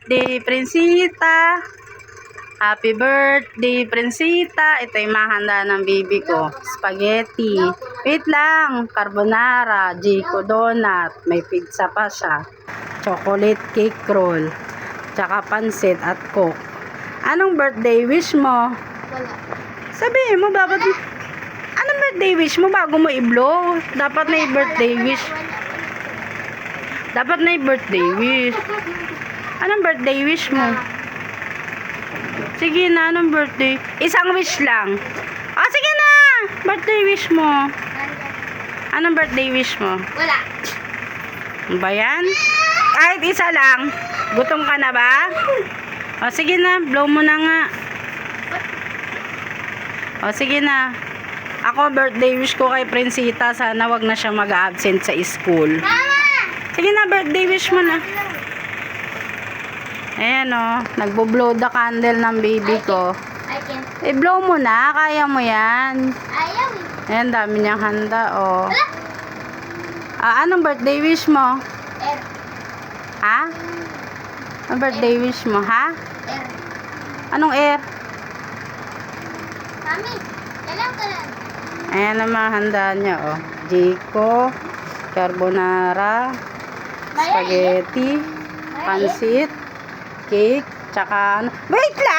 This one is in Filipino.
birthday, Prinsita. Happy birthday, Prinsita. Ito yung mahanda ng baby ko. Spaghetti. Wait lang. Carbonara, Jiko donut. May pizza pa siya. Chocolate cake roll. Tsaka pansit at coke. Anong birthday wish mo? Wala. Sabihin mo, bakit? Anong birthday wish mo bago mo i-blow? Dapat may birthday wish. Dapat may birthday wish. Anong birthday wish mo? Sige na, anong birthday? Isang wish lang. Ah, sige na! Birthday wish mo. Anong birthday wish mo? Wala. Ano ba yan? Kahit isa lang. Gutom ka na ba? O, sige na. Blow mo na nga. O, sige na. Ako, birthday wish ko kay Prinsita. Sana wag na siya mag-absent sa school. Mama! Sige na, birthday wish mo na. Ayan o. Nagbo-blow the candle ng baby ko. I can't. I-blow mo na. Kaya mo yan. Ayaw eh. Ayan, dami niyang handa o. Wala. Anong birthday wish mo? Air. Ha? Anong birthday wish mo, ha? Air. Anong air? Mami, kailan ka lang? Ayan ang mga handa niya, oh. Jiko, carbonara, spaghetti, pansit, cake, tsaka ano. Wait lang!